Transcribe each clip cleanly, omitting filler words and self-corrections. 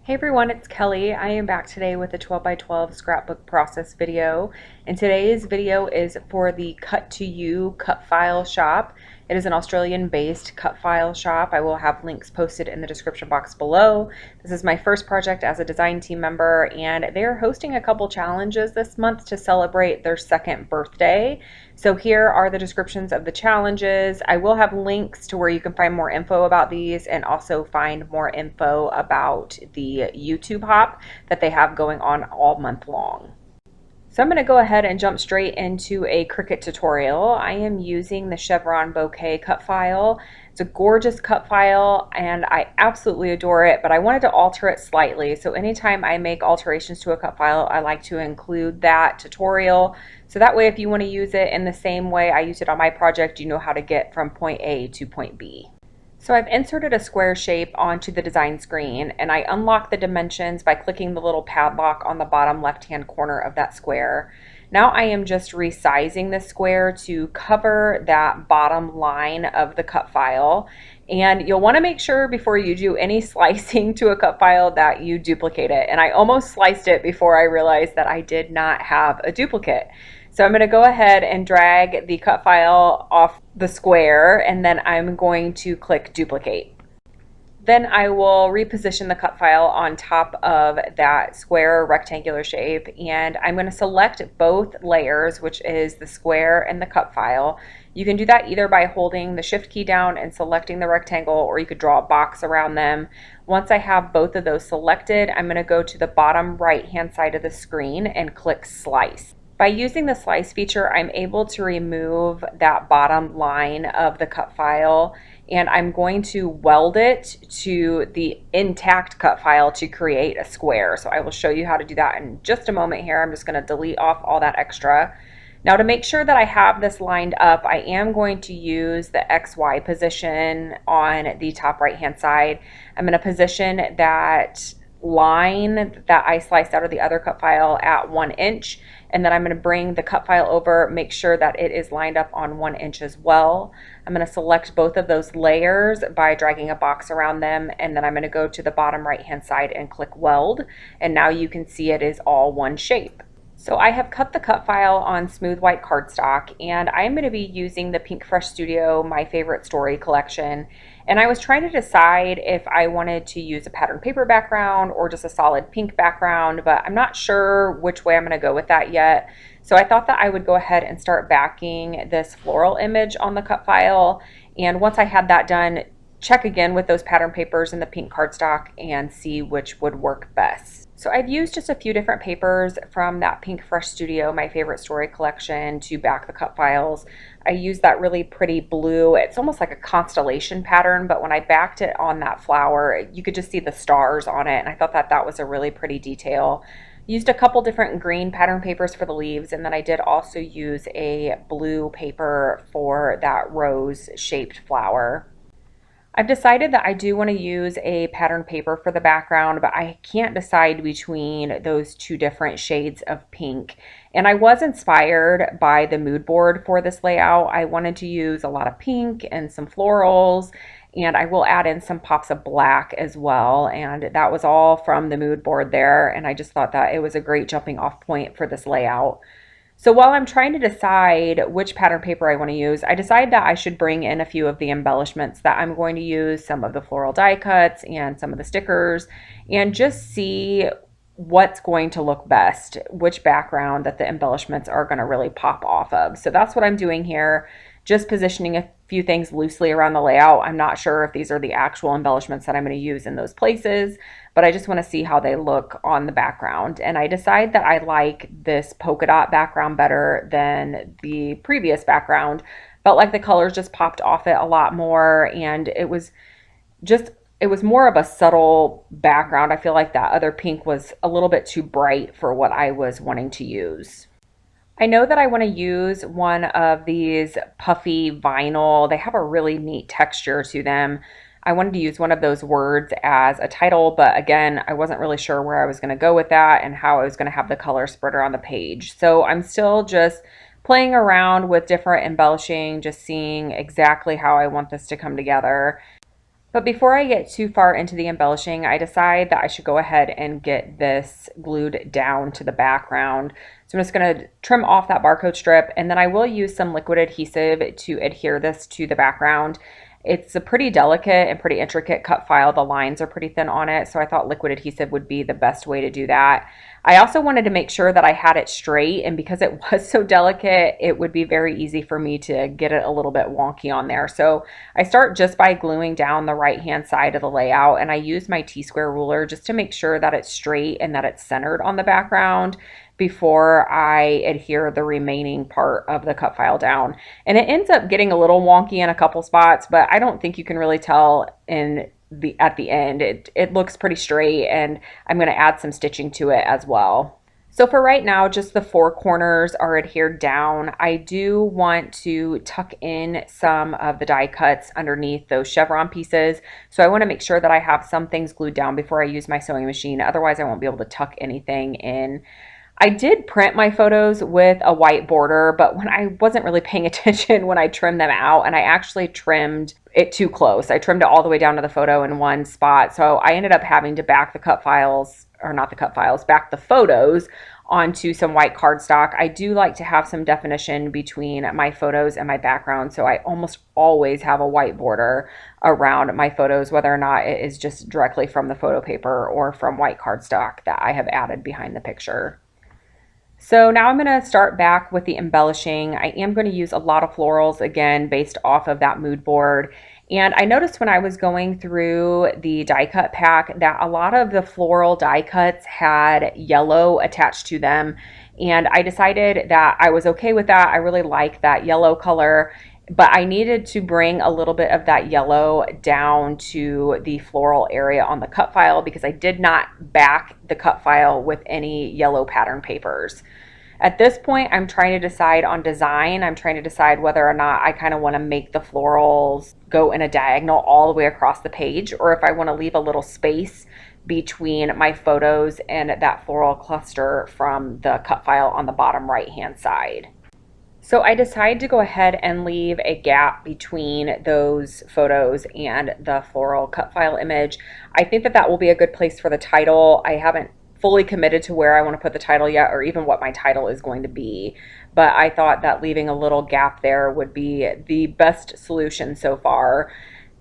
Hey everyone, it's Kelly. I am back today with a 12 by 12 scrapbook process video, and today's video is for the Cut to You cut file shop. It is an Australian-based cut file shop. I will have links posted in the description box below. This is my first project as a design team member, and they're hosting a couple challenges this month to celebrate their second birthday. So here are the descriptions of the challenges. I will have links to where you can find more info about these and also find more info about the YouTube hop that they have going on all month long. So I'm going to go ahead and jump straight into a Cricut tutorial. I am using the Chevron Bouquet Cut File. It's a gorgeous cut file and I absolutely adore it, but I wanted to alter it slightly. So anytime I make alterations to a cut file, I like to include that tutorial. So that way, if you want to use it in the same way I used it on my project, you know how to get from point A to point B. So I've inserted a square shape onto the design screen, and I unlock the dimensions by clicking the little padlock on the bottom left-hand corner of that square. Now I am just resizing the square to cover that bottom line of the cut file. And you'll want to make sure before you do any slicing to a cut file that you duplicate it. And I almost sliced it before I realized that I did not have a duplicate. So I'm going to go ahead and drag the cut file off the square, and then I'm going to click duplicate. Then I will reposition the cut file on top of that square rectangular shape, and I'm going to select both layers, which is the square and the cut file. You can do that either by holding the shift key down and selecting the rectangle, or you could draw a box around them. Once I have both of those selected, I'm going to go to the bottom right hand side of the screen and click slice. By using the slice feature, I'm able to remove that bottom line of the cut file, and I'm going to weld it to the intact cut file to create a square. So I will show you how to do that in just a moment here. I'm just going to delete off all that extra. Now, to make sure that I have this lined up, I am going to use the XY position on the top right hand side. I'm going to position that line that I sliced out of the other cut file at 1 inch, and then I'm going to bring the cut file over, make sure that it is lined up on 1 inch as well. I'm going to select both of those layers by dragging a box around them, and then I'm going to go to the bottom right hand side and click weld, and now you can see it is all one shape. So I have cut the cut file on smooth white cardstock, and I'm going to be using the Pinkfresh Studio My Favorite Story collection. And I was trying to decide if I wanted to use a pattern paper background or just a solid pink background, but I'm not sure which way I'm going to go with that yet. So I thought that I would go ahead and start backing this floral image on the cut file. And once I had that done, check again with those pattern papers and the pink cardstock and see which would work best. So I've used just a few different papers from that Pinkfresh Studio My Favorite Story collection to back the cut files. I used that really pretty blue. It's almost like a constellation pattern, but when I backed it on that flower, you could just see the stars on it, and I thought that that was a really pretty detail. Used a couple different green pattern papers for the leaves, and then I did also use a blue paper for that rose-shaped flower. I've decided that I do want to use a pattern paper for the background, but I can't decide between those two different shades of pink. And I was inspired by the mood board for this layout. I wanted to use a lot of pink and some florals, and I will add in some pops of black as well. And that was all from the mood board there, and I just thought that it was a great jumping off point for this layout. So while I'm trying to decide which pattern paper I want to use, I decided that I should bring in a few of the embellishments that I'm going to use, some of the floral die cuts and some of the stickers, and just see what's going to look best, which background that the embellishments are going to really pop off of. So that's what I'm doing here, just positioning a few things loosely around the layout. I'm not sure if these are the actual embellishments that I'm going to use in those places, but I just want to see how they look on the background. And I decide that I like this polka dot background better than the previous background. Felt like the colors just popped off it a lot more, and it was more of a subtle background. I feel like that other pink was a little bit too bright for what I was wanting to use. I know that I want to use one of these puffy vinyl. They have a really neat texture to them. I wanted to use one of those words as a title, but again, I wasn't really sure where I was going to go with that and how I was going to have the color spread around the page. So I'm still just playing around with different embellishing, just seeing exactly how I want this to come together. But before I get too far into the embellishing, I decide that I should go ahead and get this glued down to the background. So I'm just going to trim off that barcode strip, and then I will use some liquid adhesive to adhere this to the background. It's a pretty delicate and pretty intricate cut file. The lines are pretty thin on it, so I thought liquid adhesive would be the best way to do that. I also wanted to make sure that I had it straight, and because it was so delicate, it would be very easy for me to get it a little bit wonky on there. So I start just by gluing down the right-hand side of the layout, and I use my T-square ruler just to make sure that it's straight and that it's centered on the background before I adhere the remaining part of the cut file down. And it ends up getting a little wonky in a couple spots, but I don't think you can really tell at the end. It looks pretty straight, and I'm going to add some stitching to it as well. So for right now, just the four corners are adhered down. I do want to tuck in some of the die cuts underneath those chevron pieces. So I want to make sure that I have some things glued down before I use my sewing machine. Otherwise, I won't be able to tuck anything in. I did print my photos with a white border, but when I wasn't really paying attention when I trimmed them out, and I actually trimmed it too close. I trimmed it all the way down to the photo in one spot. So I ended up having to back the cut files, or not the cut files, back the photos onto some white cardstock. I do like to have some definition between my photos and my background, so I almost always have a white border around my photos, whether or not it is just directly from the photo paper or from white cardstock that I have added behind the picture. So now I'm going to start back with the embellishing. I am going to use a lot of florals, again, based off of that mood board. And I noticed when I was going through the die cut pack that a lot of the floral die cuts had yellow attached to them. And I decided that I was okay with that. I really like that yellow color, but I needed to bring a little bit of that yellow down to the floral area on the cut file because I did not back the cut file with any yellow pattern papers. At this point, I'm trying to decide on design. I'm trying to decide whether or not I kind of want to make the florals go in a diagonal all the way across the page, or if I want to leave a little space between my photos and that floral cluster from the cut file on the bottom right-hand side. So I decided to go ahead and leave a gap between those photos and the floral cut file image. I think that that will be a good place for the title. I haven't fully committed to where I want to put the title yet, or even what my title is going to be, but I thought that leaving a little gap there would be the best solution so far.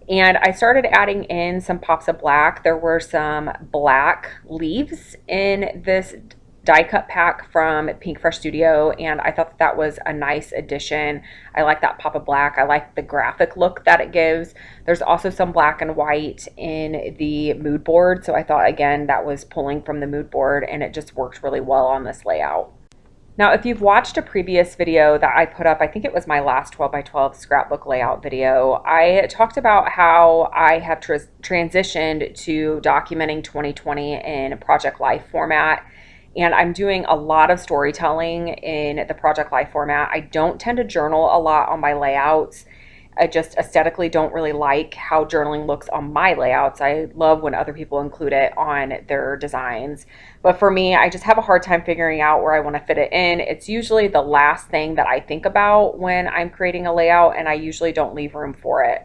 And I started adding in some pops of black. There were some black leaves in this die cut pack from Pinkfresh Studio, and I thought that was a nice addition. I like that pop of black. I like the graphic look that it gives. There's also some black and white in the mood board, so I thought, again, that was pulling from the mood board, and it just worked really well on this layout. Now, if you've watched a previous video that I put up, I think it was my last 12 by 12 scrapbook layout video, I talked about how I have transitioned to documenting 2020 in Project Life format. And I'm doing a lot of storytelling in the Project Life format. I don't tend to journal a lot on my layouts. I just aesthetically don't really like how journaling looks on my layouts. I love when other people include it on their designs. But for me, I just have a hard time figuring out where I want to fit it in. It's usually the last thing that I think about when I'm creating a layout, and I usually don't leave room for it.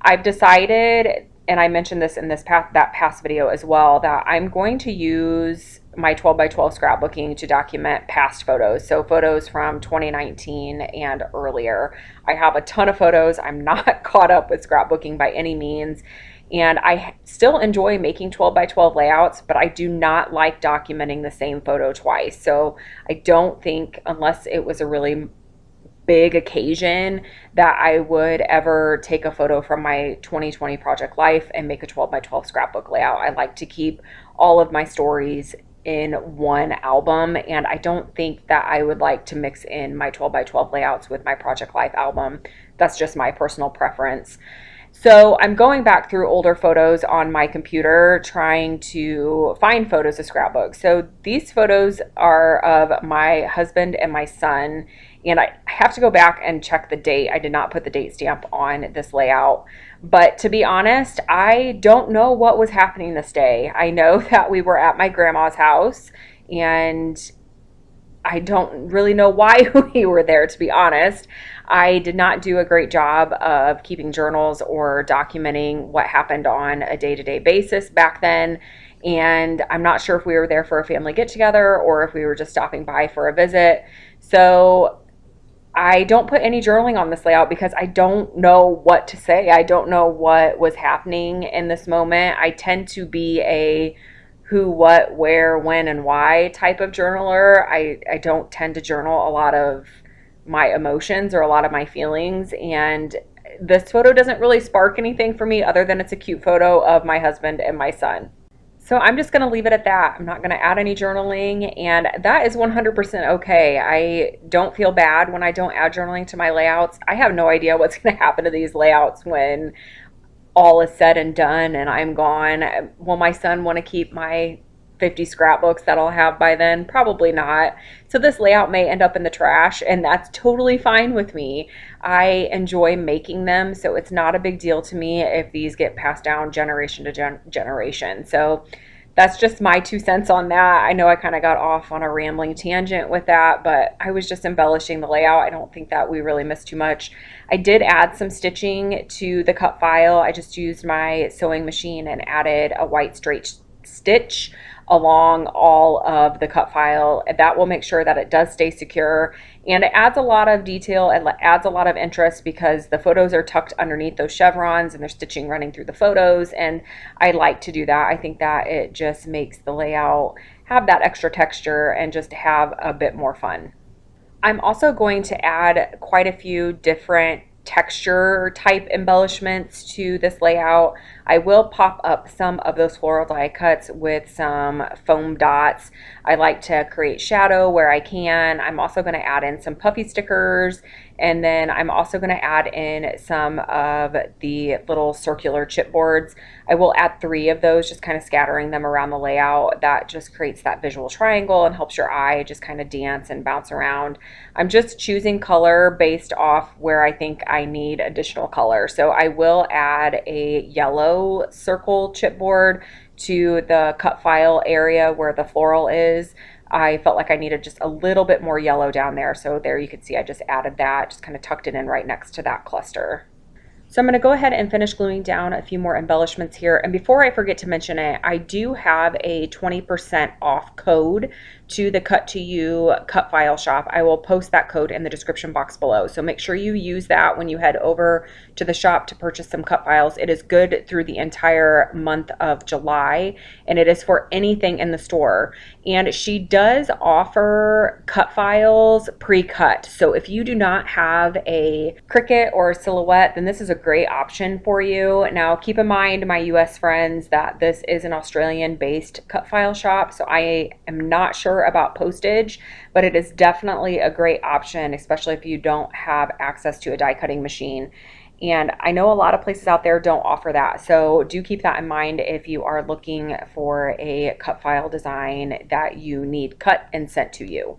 I've decided, and I mentioned this in that past video as well, that I'm going to use my 12 by 12 scrapbooking to document past photos. So photos from 2019 and earlier. I have a ton of photos. I'm not caught up with scrapbooking by any means. And I still enjoy making 12 by 12 layouts, but I do not like documenting the same photo twice. So I don't think, unless it was a really big occasion, that I would ever take a photo from my 2020 Project Life and make a 12 by 12 scrapbook layout. I like to keep all of my stories in one album, and I don't think that I would like to mix in my 12 by 12 layouts with my Project Life album. That's just my personal preference. So I'm going back through older photos on my computer trying to find photos of scrapbooks. So these photos are of my husband and my son, and I have to go back and check the date. I did not put the date stamp on this layout. But to be honest, I don't know what was happening this day. I know that we were at my grandma's house, and I don't really know why we were there, to be honest. I did not do a great job of keeping journals or documenting what happened on a day-to-day basis back then. And I'm not sure if we were there for a family get together or if we were just stopping by for a visit. So I don't put any journaling on this layout because I don't know what to say. I don't know what was happening in this moment. I tend to be a who, what, where, when, and why type of journaler. I don't tend to journal a lot of my emotions or a lot of my feelings. And this photo doesn't really spark anything for me other than it's a cute photo of my husband and my son. So I'm just going to leave it at that. I'm not going to add any journaling, and that is 100% okay. I don't feel bad when I don't add journaling to my layouts. I have no idea what's going to happen to these layouts when all is said and done and I'm gone. Will my son want to keep my 50 scrapbooks that I'll have by then? Probably not. So this layout may end up in the trash, and that's totally fine with me. I enjoy making them, so it's not a big deal to me if these get passed down generation to generation. So that's just my 2 cents on that. I know I kind of got off on a rambling tangent with that, but I was just embellishing the layout. I don't think that we really missed too much. I did add some stitching to the cut file. I just used my sewing machine and added a white straight stitch along all of the cut file. That will make sure that it does stay secure, and it adds a lot of detail. It adds a lot of interest because the photos are tucked underneath those chevrons and there's stitching running through the photos, and I like to do that. I think that it just makes the layout have that extra texture and just have a bit more fun. I'm also going to add quite a few different texture type embellishments to this layout. I will pop up some of those floral die cuts with some foam dots. I like to create shadow where I can. I'm also going to add in some puffy stickers, and then I'm also going to add in some of the little circular chipboards. I will add 3 of those, just kind of scattering them around the layout. That just creates that visual triangle and helps your eye just kind of dance and bounce around. I'm just choosing color based off where I think I need additional color. So I will add a yellow circle chipboard to the cut file area where the floral is. I felt like I needed just a little bit more yellow down there. So there you can see I just added that, just kind of tucked it in right next to that cluster. So I'm going to go ahead and finish gluing down a few more embellishments here. And before I forget to mention it, I do have a 20% off code to the Cut to You cut file shop. I will post that code in the description box below. So make sure you use that when you head over to the shop to purchase some cut files. It is good through the entire month of July, and it is for anything in the store. And she does offer cut files pre-cut. So if you do not have a Cricut or a Silhouette, then this is a great option for you. Now keep in mind, my US friends, that this is an Australian based cut file shop, so I am not sure about postage, but it is definitely a great option, especially if you don't have access to a die cutting machine. And I know a lot of places out there don't offer that, so do keep that in mind if you are looking for a cut file design that you need cut and sent to you.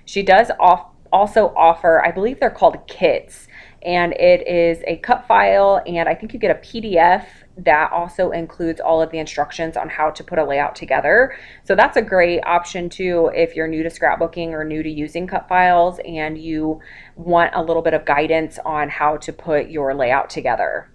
She does also offer, I believe they're called kits, and it is a cut file, and I think you get a PDF that also includes all of the instructions on how to put a layout together. So that's a great option too if you're new to scrapbooking or new to using cut files and you want a little bit of guidance on how to put your layout together.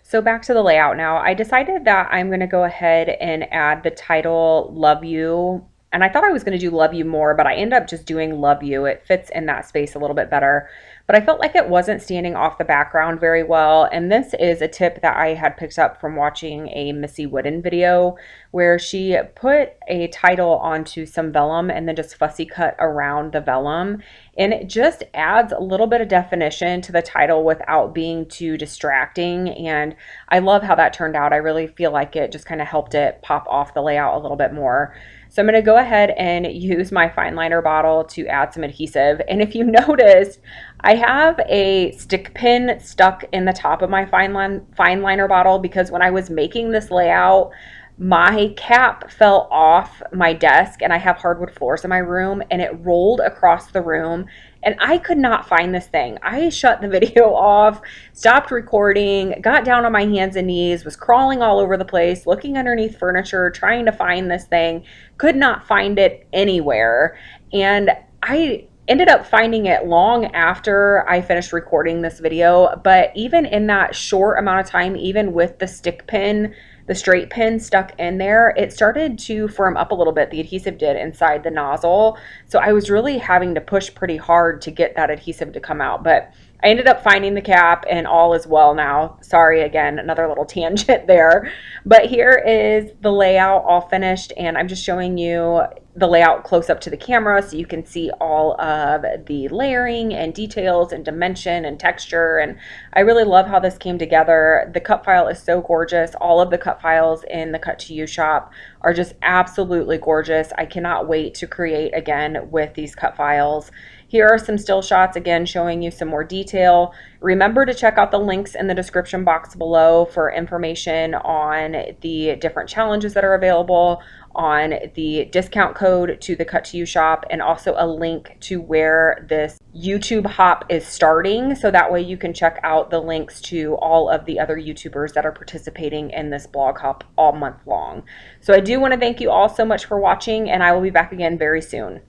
So back to the layout now. I decided that I'm going to go ahead and add the title Love You. And I thought I was going to do Love You more, but I ended up just doing Love You. It fits in that space a little bit better. But I felt like it wasn't standing off the background very well. And this is a tip that I had picked up from watching a Missy Wooden video where she put a title onto some vellum and then just fussy cut around the vellum. And it just adds a little bit of definition to the title without being too distracting. And I love how that turned out. I really feel like it just kind of helped it pop off the layout a little bit more. So I'm going to go ahead and use my fine liner bottle to add some adhesive. And if you noticed, I have a stick pin stuck in the top of my fine liner bottle because when I was making this layout, my cap fell off my desk, and I have hardwood floors in my room, and it rolled across the room, and I could not find this thing. I shut the video off, stopped recording, got down on my hands and knees, was crawling all over the place, looking underneath furniture, trying to find this thing, could not find it anywhere. And I ended up finding it long after I finished recording this video, but even in that short amount of time, even with the stick pin, the straight pin stuck in there, it started to firm up a little bit. The adhesive did inside the nozzle. So I was really having to push pretty hard to get that adhesive to come out, but I ended up finding the cap and all is well now. Sorry, again, another little tangent there. But here is the layout all finished, and I'm just showing you the layout close up to the camera so you can see all of the layering and details and dimension and texture. And I really love how this came together. The cut file is so gorgeous. All of the cut files in the Cut to You shop are just absolutely gorgeous. I cannot wait to create again with these cut files. Here are some still shots, again, showing you some more detail. Remember to check out the links in the description box below for information on the different challenges that are available, on the discount code to the Cut to You shop, and also a link to where this YouTube hop is starting. So that way you can check out the links to all of the other YouTubers that are participating in this blog hop all month long. So I do want to thank you all so much for watching, and I will be back again very soon.